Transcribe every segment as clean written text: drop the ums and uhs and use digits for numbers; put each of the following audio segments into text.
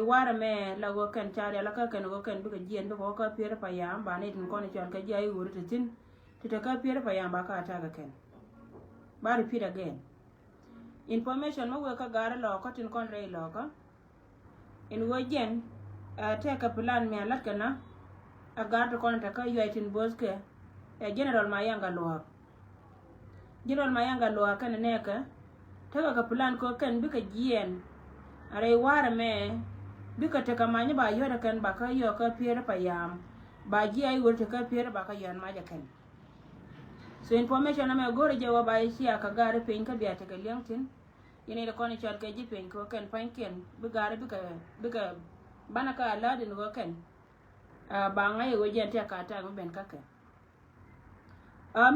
wara me la go kan chare la ka kan go kan bu ka jien bu ko pere pa yam ba ne tin ko ne chan ka jai wuri tin to ka pere pa yam ba ka ta ga ken ba repeat again information mo ka gara lo ko tin kon re lo ko in wo jen te ka plan me la kana a gar to kon ta ka yo tin boske general mayanga lo general mayanga lo kan ne ka ta ka plan ko kan bi ka jien are wara me bika te kamanya ba yora kan ba ka yo ka pere pa yam ba ji ai wurte ka pere ba ka yan ma ja kan so information na me gore je wa ba shi aka gare pen ka biya te ka liantin yene da koni chal ka ji pen ko kan panken bi gare bika bana ka ala din go kan ba ngai go je te ka ta ben ka kan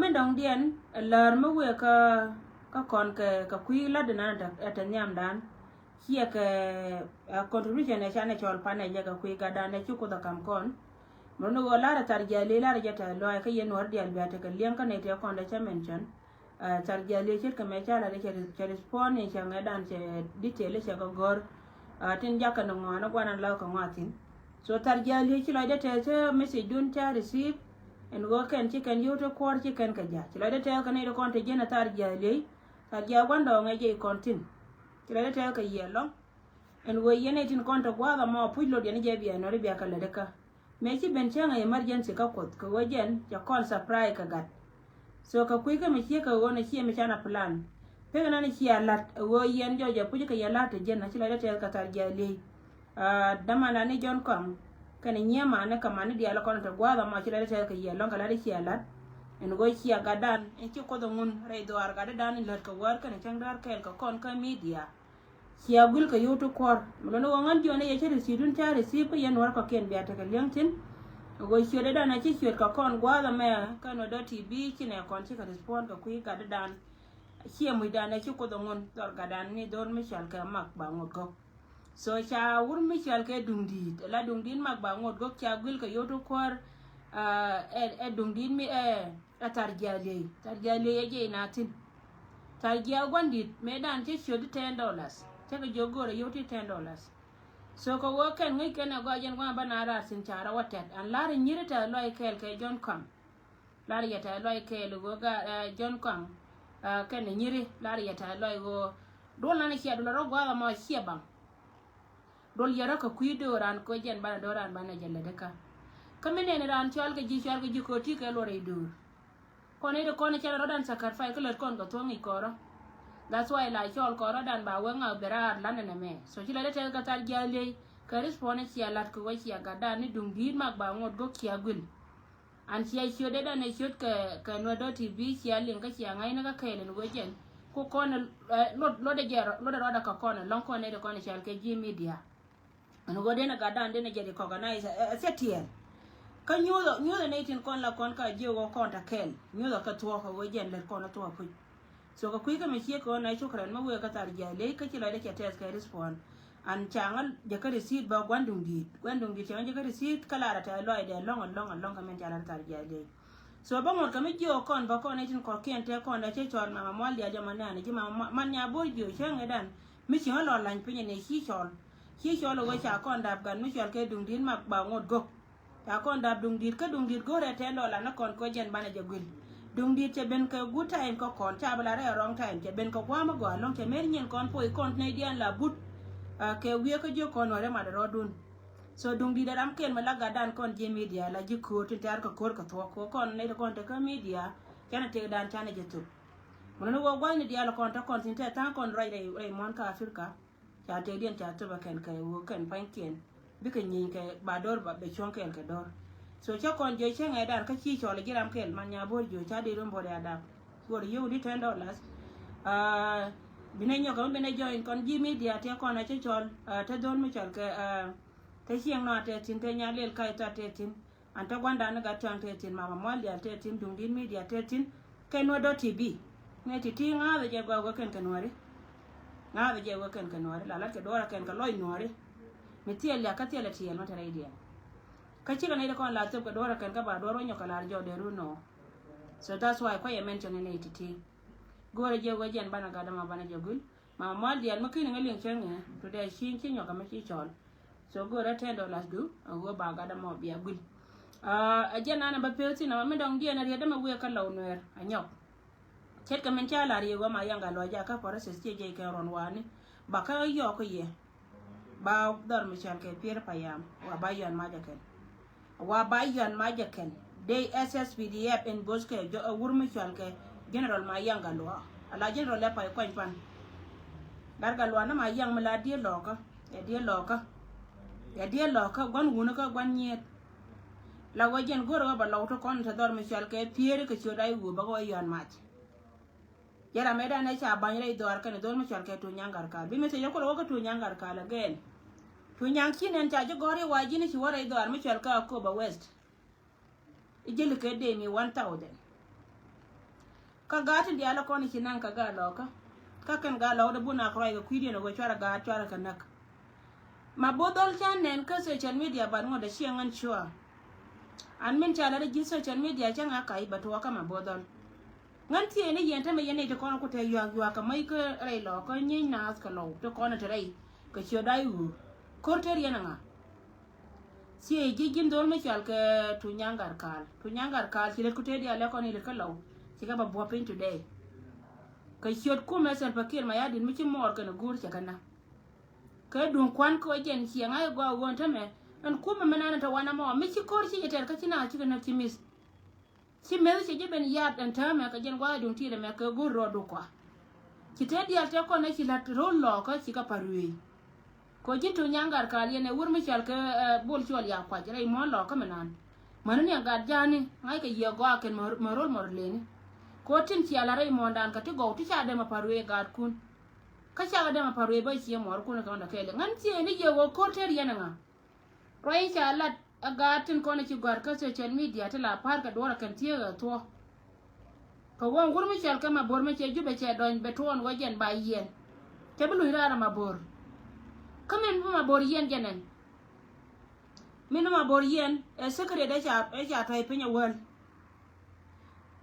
men dong dien lar mo we ka kon ka kui la din na ta nyam dan here ke contribution ne chane chol pane je ka kui gada ne chuko da kam kon mono go lara tarjale lara jata lo ka yen war dial biata ka lien ka ne te kon da mention tarjale chet ka me chala de che respond ne changa dan che detail che ka gor tin jaka no ngana gwanan law ka ngatin so tarjale chi lo de te message dun cha receive en go ken chi ken yoto kwor chi ken ka ja chi lo de te ka ne kon te jena tarjale gwando ngeje kontin kila ta ka yelo en wo yene tin konta gwada ma puilo de ne je biya no biya kala de ka me ci ben changa emergency ka kot ko wajen ya call surprise ka gat so ka kui ka me ci ka wona ci me chana plan pe na ne ci alat wo yen jo je puji ka yala te je na ci la ta ka tar jale dama na ne jon kom kan nyema ne ka mani dia la konta gwada ma ci la ta ka yelo kala de ci alat en go ci aga dan en ci ko do ngun re do ar ga dan ni lot ka war kan chang dar kel ka kon ka media ci agul ka yoto kor mo no ngan jone ye chere si dun tare si pa yen war ka ken biya ta ka liantin go ci de dan ci ci ka kon gwa da me ka no do tv ci ne kon ci ka respond ka kui ga dan ci mu dan ci ko do ngun dor ga dan ni dor mi shal ka mak ba ngot go so cha wur mi shal ka dungdi la dungdin mak ba ngot go ci agul ka yoto kor dungdin mi tarjale ye je natin tarjia gwandit medan ci shodi $10 take jogore yoti $10 so ko woken ngi ken go jen go bana ra sin chara watet an lari nyirita loy kel ke jon kam lari yata loy kel go ga jon kam ken nyiri lari yata loy go dol na ci adula ro go ma ci bam dol yara ka kuido ran ko jen bana doran bana jelle de ka kamene ne ran chal ke ji ko ti ke lore dur kone de kone chara rodan sacrifice ko kon ko tongi koro that's why la chol koro dan ba wenga berar lana ne me so chila de tel ka tar jale ka respond ci alat ko wa ci aga dan ni dung dir mak ba ngot go ki agul an ci ay de dan ne shot ka no do tv ci alin ka ci ngai na ka kele no jen ko kone lo de gero lo de roda ka kone lon kone de kone chal ke ji media an go de na ga dan de ne je ko organize setien ka nyudo ne tin kon la kon ka jiwo kon ta kel nyudo ka tuo ko jen le kon to pu so ka kui ka me chi ko na chukran ma we ka tar jale ka chi la de ka test ka respond an changal je ka receipt ba gwandung di changal je ka receipt kala ra ta lo de long ka men jala tar jale so ba mo ka me jiwo kon ba kon ne tin ko ken te kon da che chol ma mol dia jamana ne ji ma man nya bo jo changal dan mi chi lo lan pinye ne chi chol go cha kon dab gan mi chol ke dung din ma ba ngot go ta kon dab dung dit go re $10 na kon ko jen bana jagul dung dit che ben ka good time ko kon ta bala re wrong time che ben ko kwa ma go long che mer nyen kon poi kon ne dian la but ke wie ko jo kon ore ma ro dun so dung dit ram ken ma la ga dan kon je media la ji ko tin tar ko kor ko to ko kon ne kon ta ka media kana te dan tane je tu mo no go gwa ni dia la kon ta kon tin ta kon rai mon ka afrika ta te dien ta to ba ken ka wo ken pan ken bika nyin ke ba dor ba be chon kel ke dor so cha kon je che ngai dar ka chi chole giram kel man nya bor jo cha de ron bore ada bor yu di $10 bine nyo ka bine join kon ji media te kon na che chol te don mi chol ke te chieng no te tin te nya lel kai ta te tin an ta gwanda na ga tang te tin mama mol ya te tin dung din media te tin ke no do tv ne ti ti nga be je go ken kanore nga be je go ken kanore la ke dora ken ka loy nore metiel ya katiel tiel no tare dia ka chika ne ko la to ko dora kan ka ba doro nyo kala jo de runo so that's why ko ye mention ne titi gore je go jen bana ga da ma bana jogul ma mal dia ma kin ngalin chenge to de shin nyo ka ma chi chol so go ra $10 do go ba ga da mo bia gul a jena na ba pelsi na me dong dia na ria da ma we ka law noer anyok chet ka men cha la ri go ma yanga lo ja ka por se je ka ron wani ba ka yo ko ye ba dor mi chan ke pier payam wa ba yan ma ja ken wa ba yan ma ja ken day SSPDF in boske jo wur mi chan ke general ma yanga lo ala general le pa ko pan dar ga lo na ma yang ma la die lo ka ya die lo ka gon wuna ka gon nyet la wajen goro ba law to kon ta dor mi chan ke pier ke chodai wu ba ko yan ma yara meda na cha banyre dor kan dor mi chan ke to nyangar ka bi me se yoko ko to nyangar ka la gen to nyang kinen cha jo gore wa jini ci wara dor mi chan ka ko ba west ijil ke de mi 1000 ka gatin dia la kon ci nan ka ga lo ka kan ga lo da buna kroy ga kwidi no go chara ga chara kanak ma bodol chan nen ka social media ban mo da shi ngan chua an min cha la da ji social media chan aka yi bato ka ma bodol ngan tie ne yen ta me yen ne to kon ko te yo ka mai ka rai lo ko nyi na ka lo to kon te rai ka chi dai u ko te ri na nga si e ji jin dol me chal ke tu nyangar kal chi le ko te dia le ko ni le ka lo chi ka ba bo pin today ka chiot ku me sel pakir ma ya din mi chi mor ka na gur cha kana ka dun kwan ko jen chi nga go won ta me an ku me na ta wana mo mi chi kor chi ter ka chi na chi na chi mis chi me chi je ben yat an ta me ka jen gwa dun ti me ka gur ro du kwa chi te dia te ko na chi la ro lo ka chi ka parui ko jin tu nyangar ka le ne wur mi chal ka bol chol ya kwa jere mo lo ka menan man ne ga jani ngai ka ye go ken mor le ni ko tin chi ala rai mo ndan ka ti go ti cha de ma parui ga kun ka cha de ma parui ba chi mor kun ka na kele ngan chi ni ye go ko ter yana nga roi cha la aga tin ko na ci gwar ka social media ta la par ka dora kan tiya ga to ka won gurmi chal ka ma bor me che jube che don beton wajen ba yen te bulu hirara ma bor kamen ma bor yen genen min ma bor yen e sekre da cha to e pinya wal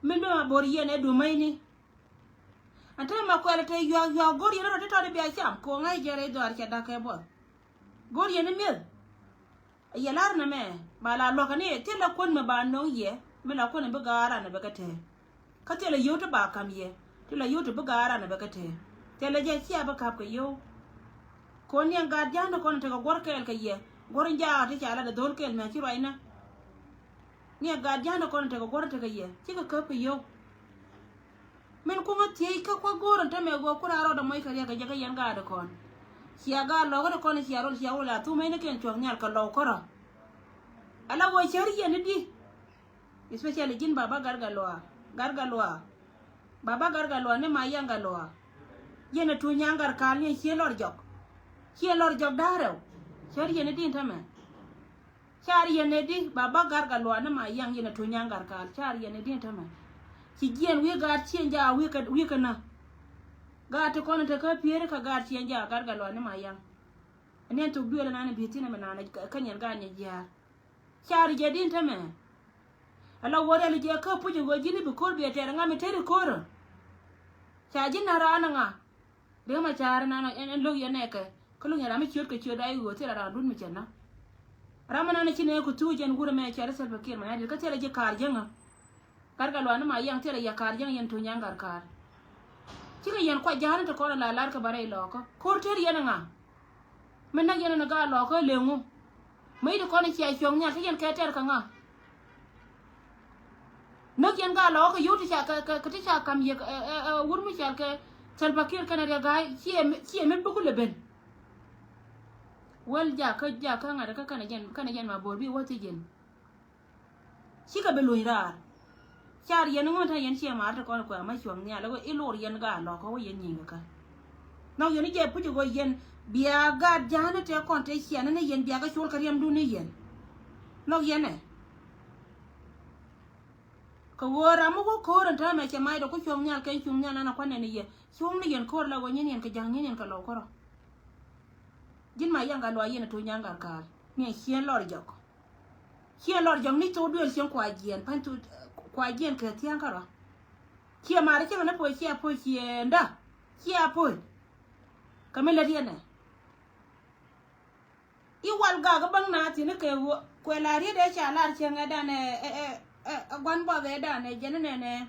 min ma bor yen e du mai ni anta ma ko ala te yo gor yen ro te to de bi a cham ko ngai jere do ar cha da ka bo gor yen mi yalar na me ba la lo kane te la kon me ba no ye me la kon be gara na be kate ka te la yoto ba kam ye te la yoto be gara na be kate te la je ci ba kap ko yo kon yan ga jando kon te ko gor kel ka ye gor nja te cha la da dol kel me ci roina ni ga jando kon te ko gor te ka ye ci ka kap yo men ko ngati ka ko gor ta me go kura ro da moy ka ye ka je ka yan ga da kon siaga logo de kon siaro siaro la tu me ne ken chong nyal ka lo koro ala wo chari ye ne di especially jin baba gargalwa baba gargalwa ne ma yanga loa ye ne tu nyangar kal ne chielor jok daro chari ye ne di tame chari ye ne di baba gargalwa ne ma yang ye ne tu nyangar kal chari ye ne di tame ci gien wi ga chien ja wi ka na ga te kono te ka piere ka ga chien ja gargalwa ne ma yang ne to duela na ne bitina me na kanyen ga ne ja chari je din tame ala wore le je ka puju go jini bi kor bi tere ngami tere kor cha jin na rana nga de ma char na en lo ye ne ka ko lo yara mi chiot ka chiot ai go tere ra dun mi chena ramana ne chine ko tu jen gura me char sel fakir ma ya ka tere je kar jenga gargalwa ne ma yang tere ya kar jeng yen to nyangar kar chika yen kwa jana to kono la lar ka bare loko kor tere yen nga mena yen na ga loko lengu mai de kono chi ai chong nya ka yen ka tere ka nga no yen ga loko yuti cha ka ti cha kam ye wur mi cha ka sel fakir kana ya ga chi me bugu le ben wal ja ka nga ka kana yen ma bor bi woti jen chika be luirar char yen ngo ta yen chi ma ta kono ko ma chong nya la go ilor yen ga loko wo yen nyinga ka no yen je puju go yen bia ga jana te kon te chi na yen bia ga chul ka riem du ne yen no yen ne ko wora mo ko koran ta me che mai do ko chong nya ka chung nya na ko ne ye chung ne yen kor la go yen ka jang yen ka lo ko jin ma yang ga lo yen to nyang gar ka ni hien lor jok ni to duel chen kwa jien pan tu kwa jien ka tiang ka ro chia ma re che na po chienda chia po ka me le rien ne Iwal ga bang na ti ne ke ko la ri de cha la che nga da ne gwan ba ve da ne je ne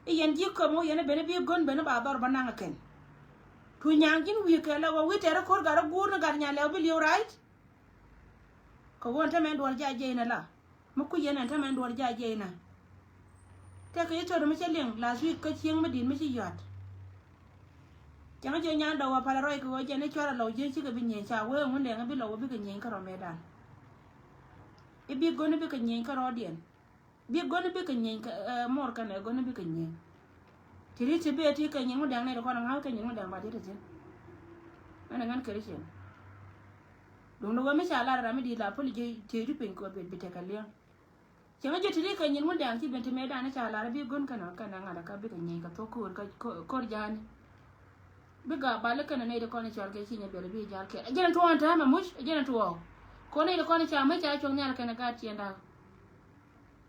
yen ji ko mo yen be ne bi gon be ne ba dor bananga ken tu nyang jin wi ke la wi tere ko ga gu na gar nya le bi you right ko won ta men dor ja je na la mu ku yen ta men dor ja je na te ke to me cheleng la wi ko chieng me din me chi yat chẳng chơi nhang đầu vào rồi cứ chơi nó cho là lâu chơi chứ cái bên nhện chào quê muốn đèn biết lâu biết cái nhện cái rồi mẹ đàn biết gôn nó biết cái nhện cái rồi điện biết gôn nó biết cái nhện mor cái này gôn nó biết cái nhện thì đi chơi biết thì cái nhện muốn đèn này được con ngáo cái nhện muốn đèn vào thế được chứ anh ngăn cái gì đúng đâu mới trả lại là mới đi làm phải chơi đi pin của bị cái liang chẳng chơi thì đi cái nhện muốn đèn thì bên thì mẹ đàn nó trả lại biết gôn cái nào là cái biết cái nhện cái thuốc cồn cái biga bale kana ne de kone chal ke sinya bele bi jar ke ajena to anta ma mush ajena to ko ne de kone cha ma cha chong nyal kana ga tienda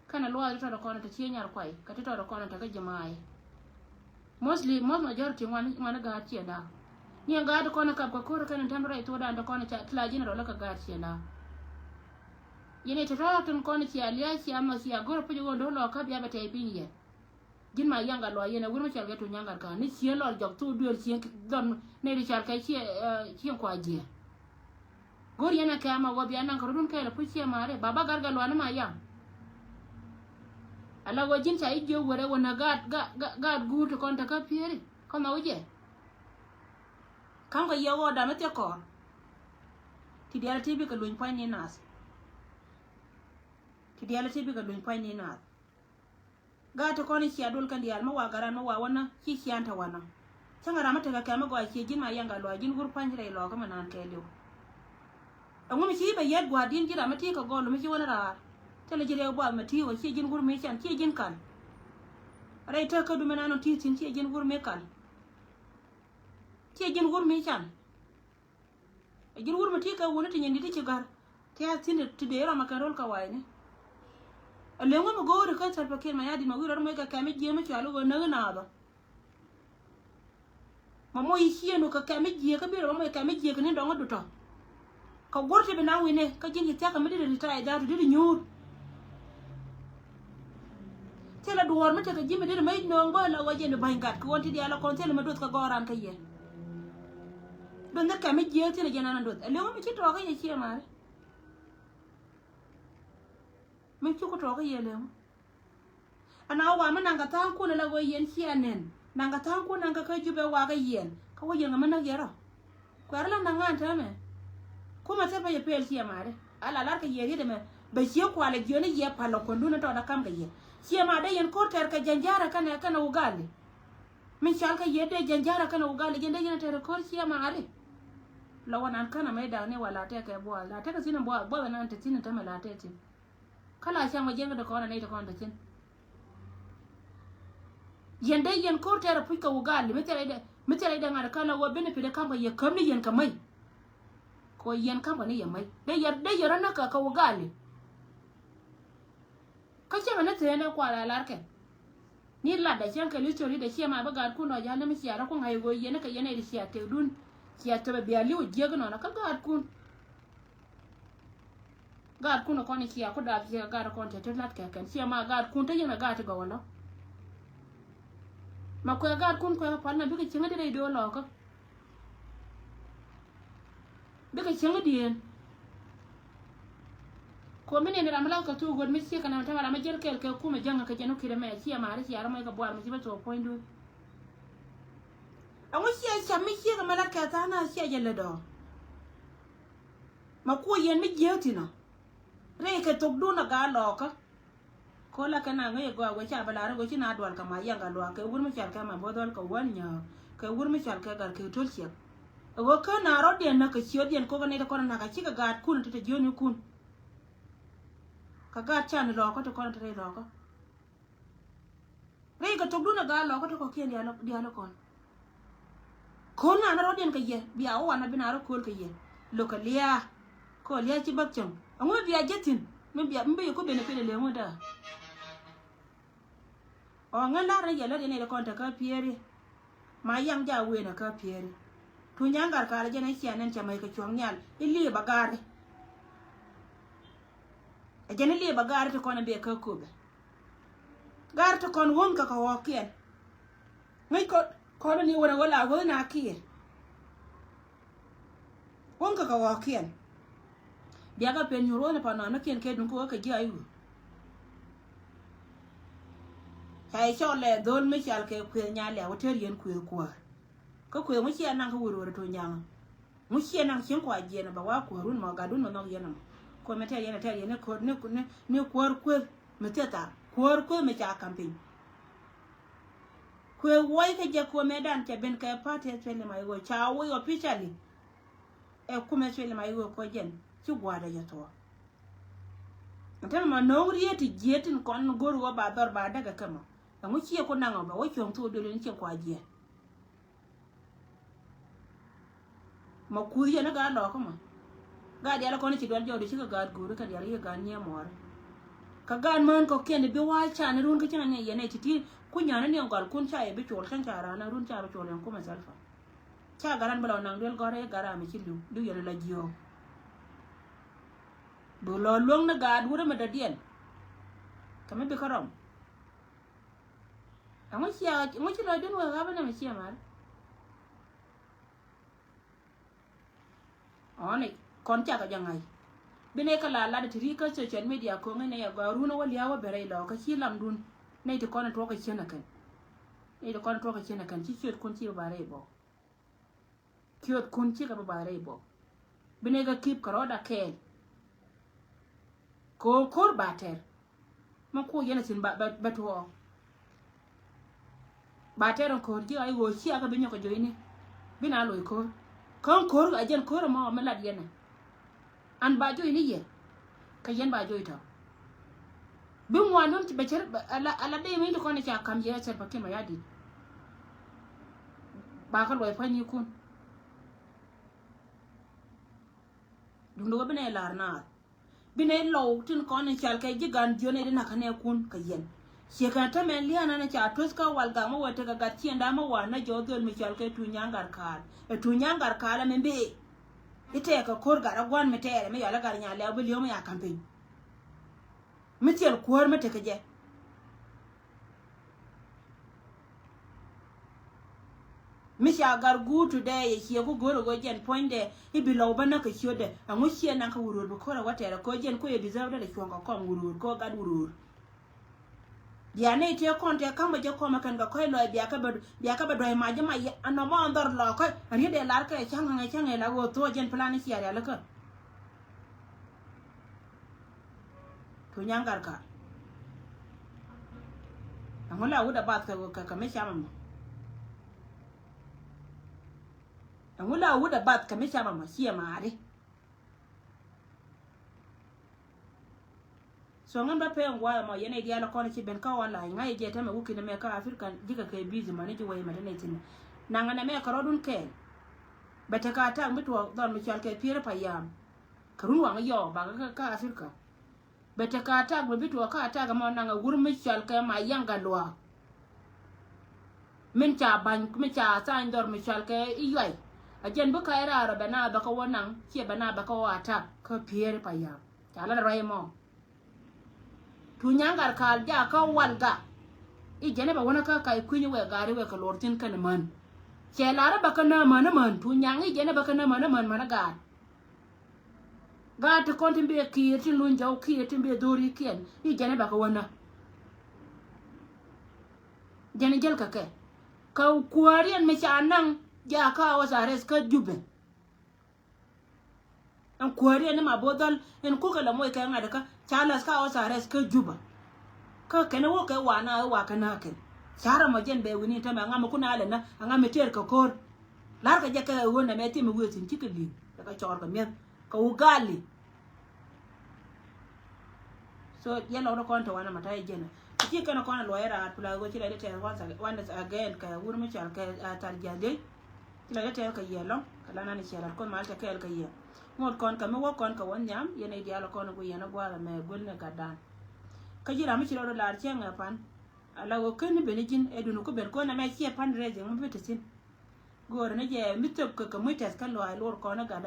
kana lo to de kone to chinya kwai ka to de kone to ga jamai mostly most majority wan ga tienda ni ga de kone ka ko kana tamra to da de kone cha tla jina ro la ka ga tienda yene to ton kone chi alia chi ama si agor pu go ndo lo ka bia bata ibinye jin ma yanga lo yene wurma chal ga to nyanga ka ni chi lo jok tu duel chi don ne ri chal ka chi kwa je gor yana ka ma go bia nan ko dun ka la pu chi ma re baba gar ga lo na ma ya ala go jin cha i jo wore wona ga gu to kon ta ka pieri ko ma uje kan go ye wo da mate ko ti dia ti bi ka luin pa ni nas ti dia ti bi ka luin pa ni nas gato koni ci adul kan dial ma wagara no wana ci anta wana changa ramata ga kama go ci jin ma yanga lo jin gur panjire lo ko manan kelo angum ci be yed gwa din jira mati ko golo mi ci wona ra tele jire bo ma ti wo ci jin gur mi chan ci jin kan ray ta ka du menano ti tin ci jin gur mi kan ci jin gur mi chan jin gur mati ka wona tin yandi ti ci gar ta tin ti de ra makarol ka wayne lengo mo gore ka sarpa ken ma yadi ma wiro mo ka kame je ma chalo go na ba ma mo yi no ka kame je ka biro mo kame je ka ni dongo duto ka gorte be na wine ka jingi ta ka mi de ta da du nyur tela duwar ma ta ka jimi de mai no ngo la waje no bangat ko wonti di ala kon tela ma dot ka goran ka ye don na kame je tela jana na dot lengo mi ci to ka ye ci ma mình chưa có trò cái gì luôn anh áo qua mình nàng cả tháng cuối là quay yên xia nền nàng cả tháng cuối nàng cả cái chụp qua cái yên có quay yên mà mình nói rồi qua là nàng ăn thế mà cũng mà sẽ phải giờ pel xia mà đấy ala lá cái gì đấy mà bây giờ qua là giờ này giờ phải lọc con đun nó trò đã cam cái gì xia mà đây yên cốt cái janjara cái nào ugali mình chal cái gì đây janjara cái nào ugali giờ đây yên ter cốt xia mà đấy lawan an kana mai da ne wala ta cái bua la ta cái gì nó bua nan ta tin ta mà la ta tin kala sang ma jenga da ko na ne da ko da tin yende yen ko tera puika ugali metere da ngara kala wo benefit da kamba ye kamni yen kamai ko yen kamba ne yamai de yar na ka ugali ka chenga na tene kwa la larke ni la da chenga litori da chema ba gar ku no ja na mi siara ko ngai go yen ka yen e sia te dun sia te be ali o jego no na ka gar ku gad kuno koni kia ko da kia gad kon te lat ka kan sia ma gad kun te yana gad go wala ma ko gad kun ko pa na bi ke chinga de do lo ko bi ke chinga dien ko mine ne ramala ka tu god mi sia kana ta mara ma jel kel ke ku ma janga ka jeno kire me sia ma ri sia ma ka boar mi ba to point do a mo sia mi sia ka mala ka ta na sia jelle do ma ko yen mi jetina re ke tok du na ga lo ka ko la kana ngai go go cha bala go chi na dwal ka ma yanga lo ke wur mi chal ka ma bodol ka wan nya ke wur mi chal ka gar ke tol sia go ka na ro den na ka chi odien ko ne ko na ka chi ka ga kun te joni kun ka ga cha ni lo ko to ko te lo ko re ke tok du na ga lo ko to ko ke dia lo ko na ro den ka ye bia o na bi na ro ko ka ye lo ka lia ko lia chi bak chang ango bia jetin mbe ko bene pele le ngoda o ngala ra yela de ne ko ta ka pieri ma yang ja we na ka pieri tu nyangar ka je na sia nen cha mai ka chong nyal ili bagare a jene li ba gar to kon be ka ko be gar to kon won ka ko kien ngai ko ni wona wala go na kien won ka ko kien dia ga pen nyuro na pa na kien ke dun ko ka ji ayu sai cho le dol me chal ke ku nya le hotel yen ku ko ku mu chi nan ka wuro to nyang mu chi nan chin kwa je na ba wa ku run ma ga dun no yen ko me te yen ko ne ku me te ta ku me cha camping ku wai ka je ko me dan ke ben ka pa te tele mai go cha wo officially e ku me tele mai go ko jen chi gwa da ya to ntama no rieti jetin kon goru wa ba dor ba daga kama mu chi ko nan ba wo chong tu do ni chi kwa je ma kuriya na ga lo kuma ga dia la ko ni ci don jodi ci ga guru ka dia ga nye mor ka gan man ko ken bi wa cha na run ka cha ne yene ti ku nya na ne ngal kun cha e bi chol kan cha ra na run cha bi chol ko ma salfa cha garan bala nang del gore gara mi ci lu yene la jio bo lo long na ga dura ma da dien kame bi karam amo ci lo den wa ga ba na mi ci mar oni kon cha ka jangai bine ka la de tri ka social media ko ngene ya ga runa wal ya wa bere lo ka chi lam dun nei to kon to ka chena kan nei to kon to ka chena kan chi chot kun chi bare bo kyot kun chi ka bare bo bine ga kip ka roda ke ko kor bater ma ko yana sin ba to bater ko ji ai go chi aka binyo ka joini bina lo ko kon kor ga jen kor ma ma la diena an ba joy ni ye ka yen ba joy to bi mo anon ti becer ala de mi ko ne cha kam je ser pa ke ma yadi ba ka loy fani kun dum do bene lar na bine lo tin ko ne chal ke jigan jone de na ka ne kun ka yen shekata men liana na cha toska walga mo wata ga tienda mo wana jodol mi chal ke tu nyangar kal e tu nyangar kala men be ite ka kor gara gwan metere me yala gar nya le abuli mo ya campaign mitel kor mete ke je mi sha gar gu today ye ki ko goro go jen point de ibi lo bana ka shode amu shi na ka wuro ko ra wata ko jen ko ye deserve de ko ko wuro ko gad wuro dia ne te konte kamba je ko makan ga koy loy biya ka ba doy ma jama ano mo ndor lo ko ari de lar ka changa la go to jen plan ci ya la ko to nyangar ka amola wuda bat ka me chama mo amola wuda bat ka me chama mo ci ma ari so ngan ba pe ngwa mo yene dia la kono ci ben ka wala ngai je tame wuki na me ka african diga ke busy mani ji way madane tin nanga na me ka rodun ke bete ka ta mitu don mi chal ke pire pa yam karun wa yo ba ka africa bete ka ta mo bitu ka ta ga mo nanga gur mi chal ke ma yanga lwa min cha ban mi cha sa ndor mi chal ke iyai ajen bu ka era ro bana ba ka wonang ci bana ba ka wa ta ka pire pa yam ta la rai mo tu nyangar kal ja ka walga I jene ba wona ka kai kunyi we gari we ka lortin kan man che lara ba kana man tu nyang I jene ba kana man mana ga to kontin be ki tin lun jaw ki tin be dori kien I jene ba ka wona jene jel ka ke ka kuarian me cha nang ja ka wa sares ka jube an kuarian ma bodal en ko ka la moy ka ngada ka chalas ka wa sares ka juba ka kene wo ke wana wa kana ken chara mo jen be wini ta ngam kuna ale na ngam ter ka kor lar ka je ka wona me ti mi wetin ti ka li ka chor ka me ka ugali so yelo ro kon to wana mata jena ti kana kon lo era pula go ti le te wanda again ka wur mi char ka tar jande ti le te ka yelo kala na ni chara kon mal ta ka ye ngot kon ka me wo kon ka won nyam yene dialo kon go yena gwa me gol ne gadan kajira mi chiro lar chenga pan ala go ken benijin edunu ko ben ko na me che pan reje mo betesin gor ne je mitop ka mo tes kan lo ai lor ko na gada